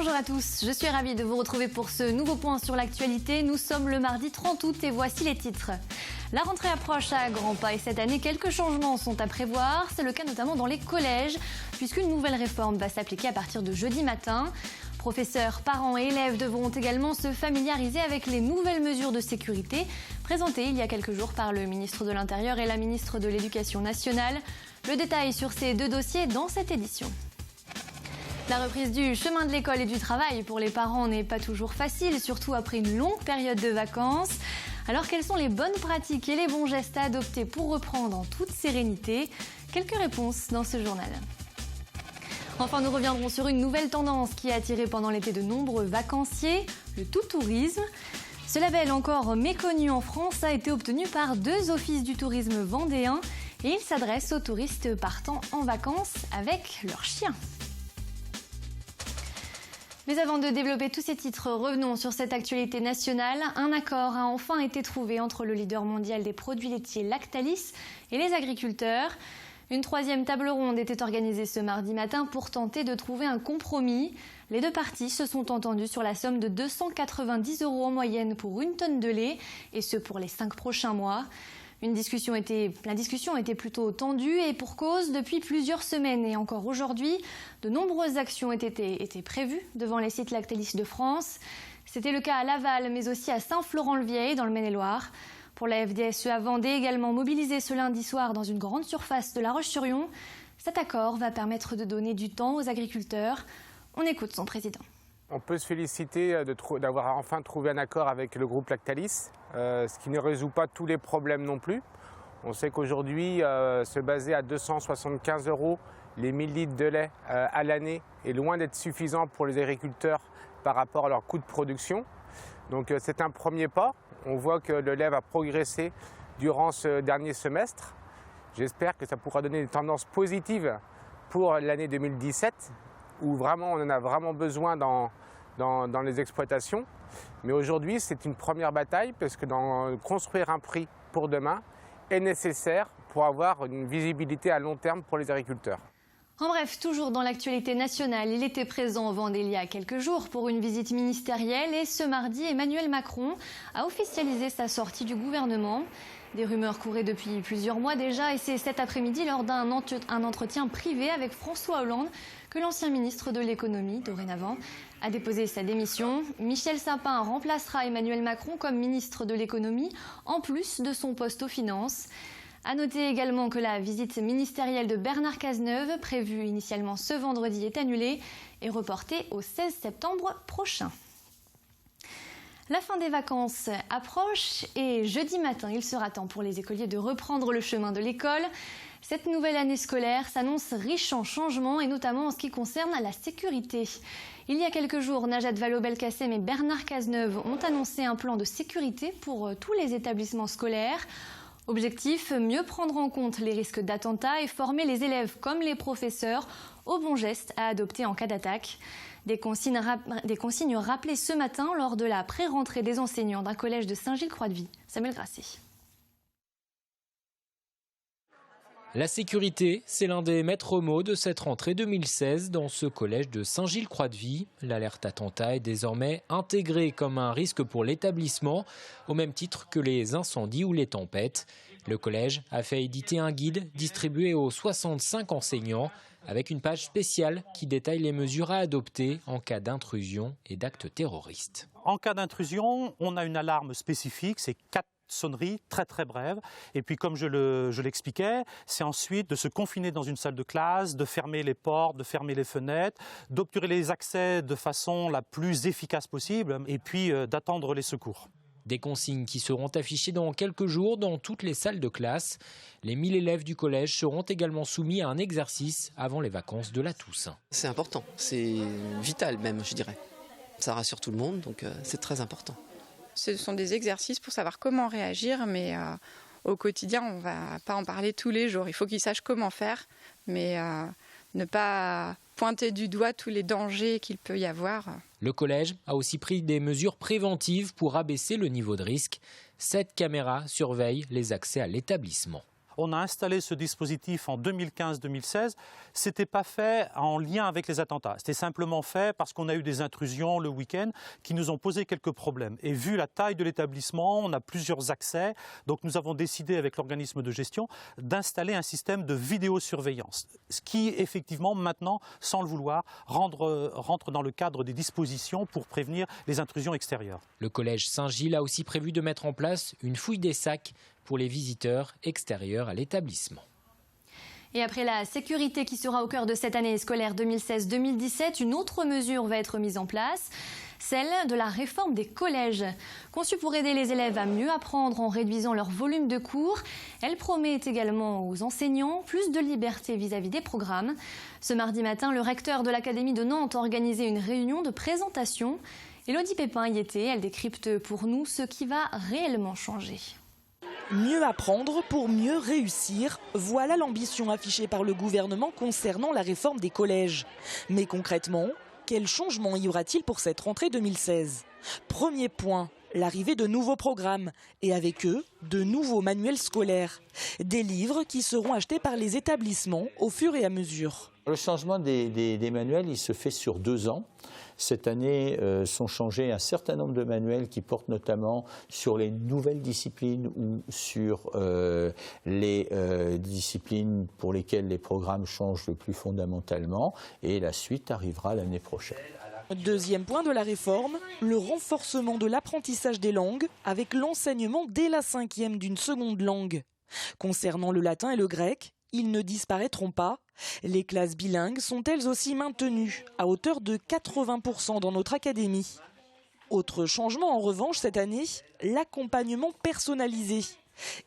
Bonjour à tous, je suis ravie de vous retrouver pour ce nouveau point sur l'actualité. Nous sommes le mardi 30 août et voici les titres. La rentrée approche à grands pas et cette année, quelques changements sont à prévoir. C'est le cas notamment dans les collèges, puisqu'une nouvelle réforme va s'appliquer à partir de jeudi matin. Professeurs, parents et élèves devront également se familiariser avec les nouvelles mesures de sécurité présentées il y a quelques jours par le ministre de l'Intérieur et la ministre de l'Éducation nationale. Le détail sur ces deux dossiers dans cette édition. La reprise du chemin de l'école et du travail pour les parents n'est pas toujours facile, surtout après une longue période de vacances. Alors quelles sont les bonnes pratiques et les bons gestes à adopter pour reprendre en toute sérénité? Quelques réponses dans ce journal. Enfin, nous reviendrons sur une nouvelle tendance qui a attiré pendant l'été de nombreux vacanciers, le tout-tourisme. Ce label encore méconnu en France a été obtenu par deux offices du tourisme vendéens et il s'adresse aux touristes partant en vacances avec leurs chiens. Mais avant de développer tous ces titres, revenons sur cette actualité nationale. Un accord a enfin été trouvé entre le leader mondial des produits laitiers Lactalis et les agriculteurs. Une troisième table ronde était organisée ce mardi matin pour tenter de trouver un compromis. Les deux parties se sont entendues sur la somme de 290 € en moyenne pour une tonne de lait, et ce pour les 5 prochains mois. La discussion était plutôt tendue et pour cause, depuis plusieurs semaines et encore aujourd'hui, de nombreuses actions ont été prévues devant les sites Lactalis de France. C'était le cas à Laval, mais aussi à Saint-Florent-le-Vieil dans le Maine-et-Loire. Pour la FDSE à Vendée, également mobilisée ce lundi soir dans une grande surface de La Roche-sur-Yon, cet accord va permettre de donner du temps aux agriculteurs. On écoute son président. On peut se féliciter d'avoir enfin trouvé un accord avec le groupe Lactalis, ce qui ne résout pas tous les problèmes non plus. On sait qu'aujourd'hui, se baser à 275 € les 1000 litres de lait à l'année est loin d'être suffisant pour les agriculteurs par rapport à leur coût de production. Donc c'est un premier pas. On voit que le lait va progresser durant ce dernier semestre. J'espère que ça pourra donner une tendance positive pour l'année 2017, où vraiment on en a vraiment besoin dans les exploitations. Mais aujourd'hui, c'est une première bataille parce que construire un prix pour demain est nécessaire pour avoir une visibilité à long terme pour les agriculteurs. En bref, toujours dans l'actualité nationale, il était présent en Vendée il y a quelques jours pour une visite ministérielle et ce mardi, Emmanuel Macron a officialisé sa sortie du gouvernement. Des rumeurs couraient depuis plusieurs mois déjà et c'est cet après-midi lors d'un entretien privé avec François Hollande que l'ancien ministre de l'économie, dorénavant, a déposé sa démission. Michel Sapin remplacera Emmanuel Macron comme ministre de l'économie en plus de son poste aux finances. A noter également que la visite ministérielle de Bernard Cazeneuve, prévue initialement ce vendredi, est annulée et reportée au 16 septembre prochain. La fin des vacances approche et jeudi matin, il sera temps pour les écoliers de reprendre le chemin de l'école. Cette nouvelle année scolaire s'annonce riche en changements et notamment en ce qui concerne la sécurité. Il y a quelques jours, Najat Vallaud-Belkacem et Bernard Cazeneuve ont annoncé un plan de sécurité pour tous les établissements scolaires. Objectif, mieux prendre en compte les risques d'attentats et former les élèves comme les professeurs aux bons gestes à adopter en cas d'attaque. Des consignes rappelées ce matin lors de la pré-rentrée des enseignants d'un collège de Saint-Gilles-Croix-de-Vie. Samuel Grasset. La sécurité, c'est l'un des maîtres mots de cette rentrée 2016 dans ce collège de Saint-Gilles-Croix-de-Vie. L'alerte attentat est désormais intégrée comme un risque pour l'établissement, au même titre que les incendies ou les tempêtes. Le collège a fait éditer un guide distribué aux 65 enseignants avec une page spéciale qui détaille les mesures à adopter en cas d'intrusion et d'actes terroristes. En cas d'intrusion, on a une alarme spécifique, c'est 4 sonneries très brèves. Et puis comme je l'expliquais, c'est ensuite de se confiner dans une salle de classe, de fermer les portes, de fermer les fenêtres, d'obturer les accès de façon la plus efficace possible et puis d'attendre les secours. Des consignes qui seront affichées dans quelques jours dans toutes les salles de classe. Les 1000 élèves du collège seront également soumis à un exercice avant les vacances de la Toussaint. C'est important, c'est vital même, je dirais. Ça rassure tout le monde, donc c'est très important. Ce sont des exercices pour savoir comment réagir, mais au quotidien, on ne va pas en parler tous les jours. Il faut qu'ils sachent comment faire, mais ne pas pointer du doigt tous les dangers qu'il peut y avoir. Le collège a aussi pris des mesures préventives pour abaisser le niveau de risque. 7 caméras surveillent les accès à l'établissement. on a installé ce dispositif en 2015-2016, ce n'était pas fait en lien avec les attentats. C'était simplement fait parce qu'on a eu des intrusions le week-end qui nous ont posé quelques problèmes. Et vu la taille de l'établissement, on a plusieurs accès. Donc nous avons décidé avec l'organisme de gestion d'installer un système de vidéosurveillance. Ce qui, effectivement, maintenant, sans le vouloir, rentre dans le cadre des dispositions pour prévenir les intrusions extérieures. Le collège Saint-Gilles a aussi prévu de mettre en place une fouille des sacs pour les visiteurs extérieurs à l'établissement. Et après la sécurité qui sera au cœur de cette année scolaire 2016-2017, une autre mesure va être mise en place, celle de la réforme des collèges. Conçue pour aider les élèves à mieux apprendre en réduisant leur volume de cours, elle promet également aux enseignants plus de liberté vis-à-vis des programmes. Ce mardi matin, le recteur de l'Académie de Nantes a organisé une réunion de présentation. Élodie Pépin y était, elle décrypte pour nous ce qui va réellement changer. Mieux apprendre pour mieux réussir, voilà l'ambition affichée par le gouvernement concernant la réforme des collèges. Mais concrètement, quel changement y aura-t-il pour cette rentrée 2016 ? Premier point, l'arrivée de nouveaux programmes et avec eux, de nouveaux manuels scolaires. Des livres qui seront achetés par les établissements au fur et à mesure. Le changement des manuels, il se fait sur 2 ans. Cette année sont changés un certain nombre de manuels qui portent notamment sur les nouvelles disciplines ou sur les disciplines pour lesquelles les programmes changent le plus fondamentalement. Et la suite arrivera l'année prochaine. Deuxième point de la réforme, le renforcement de l'apprentissage des langues avec l'enseignement dès la 5e d'une seconde langue. Concernant le latin et le grec, ils ne disparaîtront pas. Les classes bilingues sont elles aussi maintenues, à hauteur de 80% dans notre académie. Autre changement en revanche cette année, l'accompagnement personnalisé.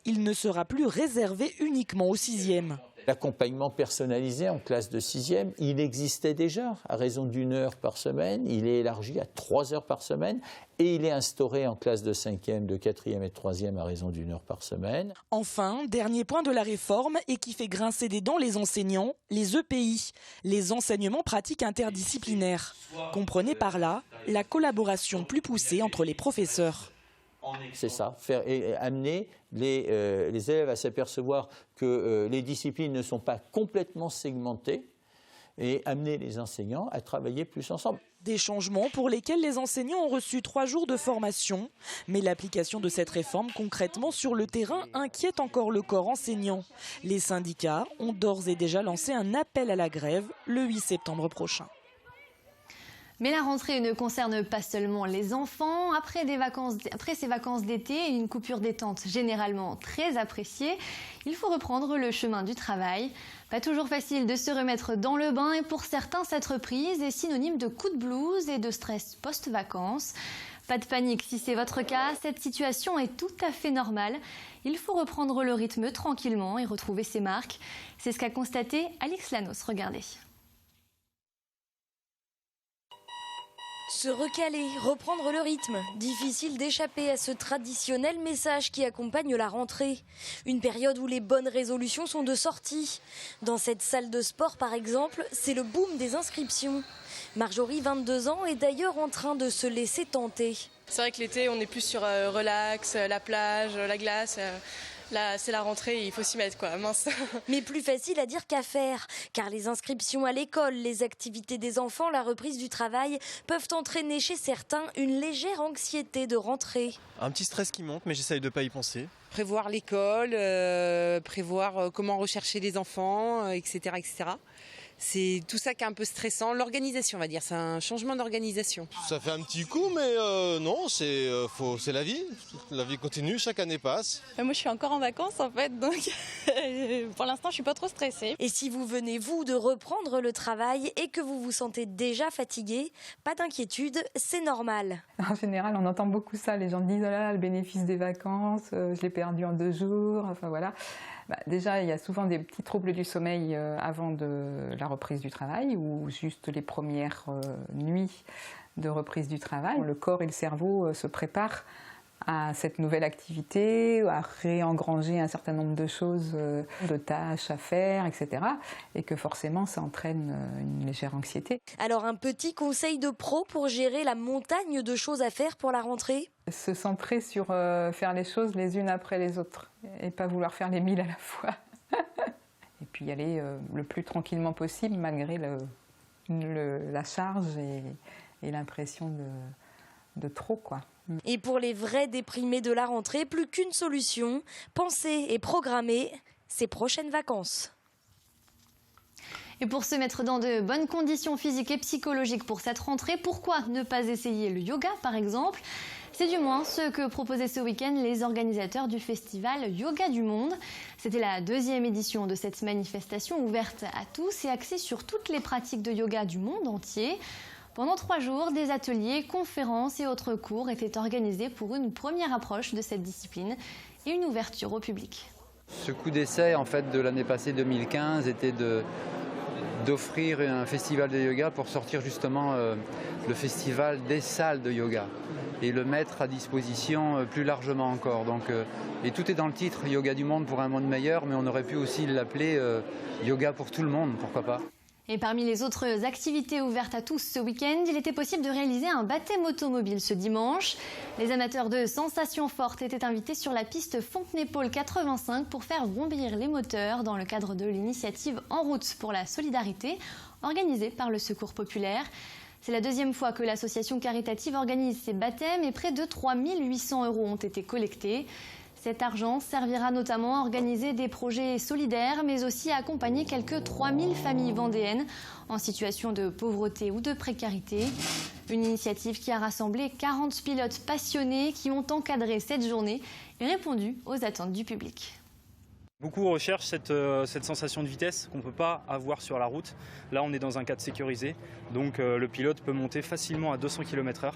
Il ne sera plus réservé uniquement aux 6e. L'accompagnement personnalisé en classe de 6e, il existait déjà à raison d'1 heure par semaine. Il est élargi à 3 heures par semaine et il est instauré en classe de 5e, de 4e et de 3e à raison d'1 heure par semaine. Enfin, dernier point de la réforme et qui fait grincer des dents les enseignants, les EPI, les enseignements pratiques interdisciplinaires. Comprenez par là la collaboration plus poussée entre les professeurs. C'est ça, amener les élèves à s'apercevoir que les disciplines ne sont pas complètement segmentées et amener les enseignants à travailler plus ensemble. Des changements pour lesquels les enseignants ont reçu 3 jours de formation. Mais l'application de cette réforme concrètement sur le terrain inquiète encore le corps enseignant. Les syndicats ont d'ores et déjà lancé un appel à la grève le 8 septembre prochain. Mais la rentrée ne concerne pas seulement les enfants. Après ces vacances d'été et une coupure détente généralement très appréciée, il faut reprendre le chemin du travail. Pas toujours facile de se remettre dans le bain et pour certains, cette reprise est synonyme de coup de blues et de stress post-vacances. Pas de panique si c'est votre cas, cette situation est tout à fait normale. Il faut reprendre le rythme tranquillement et retrouver ses marques. C'est ce qu'a constaté Alix Lanos, regardez. Se recaler, reprendre le rythme. Difficile d'échapper à ce traditionnel message qui accompagne la rentrée. Une période où les bonnes résolutions sont de sortie. Dans cette salle de sport, par exemple, c'est le boom des inscriptions. Marjorie, 22 ans, est d'ailleurs en train de se laisser tenter. C'est vrai que l'été, on est plus sur relax, la plage, la glace. Là, c'est la rentrée, il faut s'y mettre, quoi, mince. Mais plus facile à dire qu'à faire, car les inscriptions à l'école, les activités des enfants, la reprise du travail peuvent entraîner chez certains une légère anxiété de rentrée. Un petit stress qui monte, mais j'essaye de ne pas y penser. Prévoir l'école, prévoir comment rechercher les enfants, etc., etc. C'est tout ça qui est un peu stressant. L'organisation, on va dire, c'est un changement d'organisation. Ça fait un petit coup, mais non, c'est la vie. La vie continue, chaque année passe. Moi, je suis encore en vacances, en fait, donc pour l'instant, je suis pas trop stressée. Et si vous venez, vous, de reprendre le travail et que vous vous sentez déjà fatigué, pas d'inquiétude, c'est normal. En général, on entend beaucoup ça. Les gens disent, oh là, le bénéfice des vacances, je l'ai perdu en 2 jours, enfin voilà. Déjà, il y a souvent des petits troubles du sommeil avant de la reprise du travail ou juste les premières nuits de reprise du travail. Le corps et le cerveau se préparent à cette nouvelle activité, à réengranger un certain nombre de choses, de tâches à faire, etc. Et que forcément, ça entraîne une légère anxiété. Alors, un petit conseil de pro pour gérer la montagne de choses à faire pour la rentrée ? Se centrer sur faire les choses les unes après les autres et pas vouloir faire les 1000 à la fois. puis y aller le plus tranquillement possible malgré la charge et l'impression de trop, quoi. Et pour les vrais déprimés de la rentrée, plus qu'une solution, penser et programmer ses prochaines vacances. Et pour se mettre dans de bonnes conditions physiques et psychologiques pour cette rentrée, pourquoi ne pas essayer le yoga par exemple ? C'est du moins ce que proposaient ce week-end les organisateurs du festival Yoga du Monde. C'était la 2e édition de cette manifestation ouverte à tous et axée sur toutes les pratiques de yoga du monde entier. Pendant 3 jours, des ateliers, conférences et autres cours étaient organisés pour une première approche de cette discipline et une ouverture au public. Ce coup d'essai en fait, de l'année passée 2015 était d'offrir un festival de yoga pour sortir justement le festival des salles de yoga et le mettre à disposition plus largement encore. Donc, et tout est dans le titre, Yoga du Monde pour un monde meilleur, mais on aurait pu aussi l'appeler Yoga pour tout le monde, pourquoi pas. Et parmi les autres activités ouvertes à tous ce week-end, il était possible de réaliser un baptême automobile ce dimanche. Les amateurs de sensations fortes étaient invités sur la piste Fontenay-Pôle 85 pour faire bondir les moteurs dans le cadre de l'initiative En route pour la solidarité, organisée par le Secours populaire. C'est la 2e fois que l'association caritative organise ces baptêmes et près de 3 800 € ont été collectés. Cet argent servira notamment à organiser des projets solidaires, mais aussi à accompagner quelques 3000 familles vendéennes en situation de pauvreté ou de précarité. Une initiative qui a rassemblé 40 pilotes passionnés qui ont encadré cette journée et répondu aux attentes du public. Beaucoup recherchent cette sensation de vitesse qu'on ne peut pas avoir sur la route. Là, on est dans un cadre sécurisé, donc le pilote peut monter facilement à 200 km/h.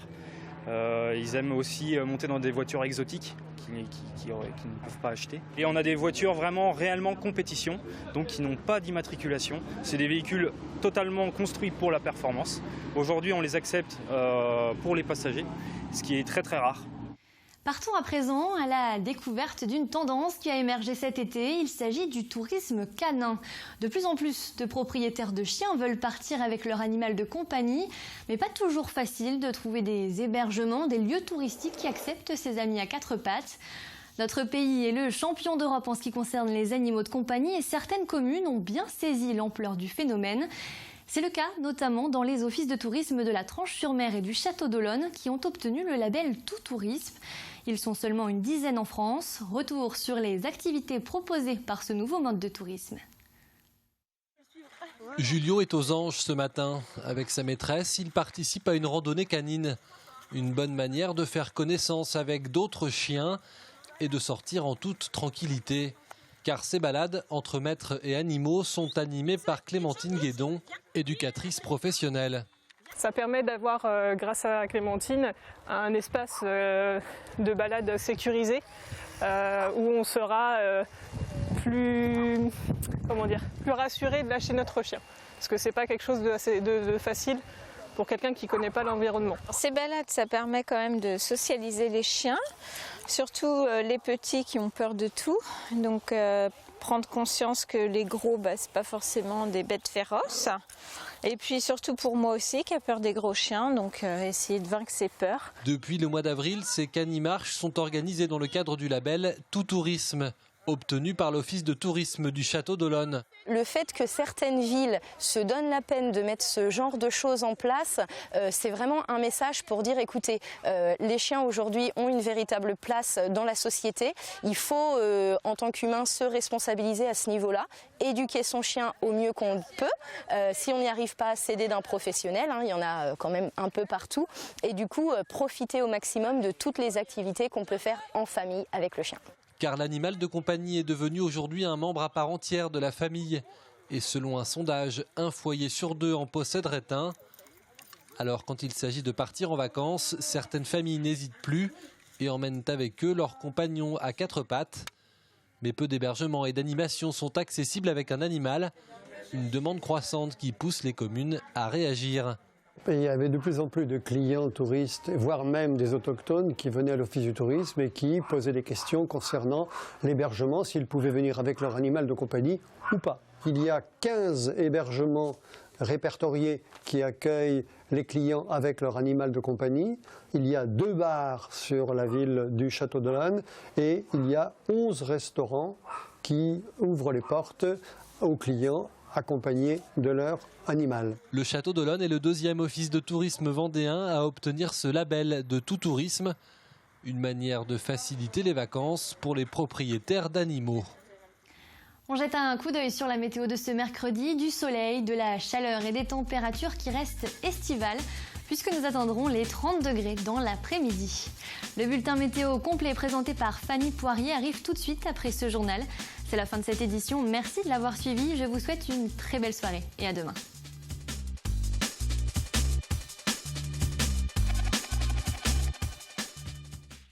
Ils aiment aussi monter dans des voitures exotiques qu'ils ne peuvent pas acheter. Et on a des voitures vraiment réellement compétition, donc qui n'ont pas d'immatriculation. C'est des véhicules totalement construits pour la performance. Aujourd'hui, on les accepte pour les passagers, ce qui est très très rare. Partons à présent à la découverte d'une tendance qui a émergé cet été. Il s'agit du tourisme canin. De plus en plus de propriétaires de chiens veulent partir avec leur animal de compagnie, mais pas toujours facile de trouver des hébergements, des lieux touristiques qui acceptent ses amis à 4 pattes. Notre pays est le champion d'Europe en ce qui concerne les animaux de compagnie et certaines communes ont bien saisi l'ampleur du phénomène. C'est le cas notamment dans les offices de tourisme de la Tranche-sur-Mer et du Château d'Olonne qui ont obtenu le label Tout Tourisme. Ils sont seulement une dizaine en France. Retour sur les activités proposées par ce nouveau mode de tourisme. Julio est aux Anges ce matin. Avec sa maîtresse, il participe à une randonnée canine. Une bonne manière de faire connaissance avec d'autres chiens et de sortir en toute tranquillité. Car ces balades entre maîtres et animaux sont animées par Clémentine Guédon, éducatrice professionnelle. Ça permet d'avoir, grâce à Clémentine, un espace de balade sécurisé où on sera plus rassuré de lâcher notre chien. Parce que c'est pas quelque chose de facile pour quelqu'un qui ne connaît pas l'environnement. Ces balades, ça permet quand même de socialiser les chiens, surtout les petits qui ont peur de tout. Donc prendre conscience que les gros, c'est pas forcément des bêtes féroces. Et puis surtout pour moi aussi qui a peur des gros chiens, donc essayer de vaincre ses peurs. Depuis le mois d'avril, ces canimarches sont organisées dans le cadre du label Tout Tourisme, obtenu par l'Office de tourisme du Château d'Olonne. Le fait que certaines villes se donnent la peine de mettre ce genre de choses en place, c'est vraiment un message pour dire écoutez, les chiens aujourd'hui ont une véritable place dans la société. Il faut, en tant qu'humain, se responsabiliser à ce niveau-là, éduquer son chien au mieux qu'on peut. Si on n'y arrive pas, s'aider d'un professionnel, il y en a quand même un peu partout. Et du coup, profiter au maximum de toutes les activités qu'on peut faire en famille avec le chien. Car l'animal de compagnie est devenu aujourd'hui un membre à part entière de la famille. Et selon un sondage, 1 foyer sur 2 en posséderait un. Alors quand il s'agit de partir en vacances, certaines familles n'hésitent plus et emmènent avec eux leurs compagnons à 4 pattes. Mais peu d'hébergements et d'animations sont accessibles avec un animal. Une demande croissante qui pousse les communes à réagir. Il y avait de plus en plus de clients touristes, voire même des autochtones qui venaient à l'office du tourisme et qui posaient des questions concernant l'hébergement, s'ils pouvaient venir avec leur animal de compagnie ou pas. Il y a 15 hébergements répertoriés qui accueillent les clients avec leur animal de compagnie. Il y a 2 bars sur la ville du Château d'Olonne et il y a 11 restaurants qui ouvrent les portes aux clients accompagnés de leur animal. Le Château d'Olonne est le 2e office de tourisme vendéen à obtenir ce label de tout tourisme. Une manière de faciliter les vacances pour les propriétaires d'animaux. On jette un coup d'œil sur la météo de ce mercredi, du soleil, de la chaleur et des températures qui restent estivales, puisque nous attendrons les 30 degrés dans l'après-midi. Le bulletin météo complet présenté par Fanny Poirier arrive tout de suite après ce journal. C'est la fin de cette édition, merci de l'avoir suivi, je vous souhaite une très belle soirée et à demain.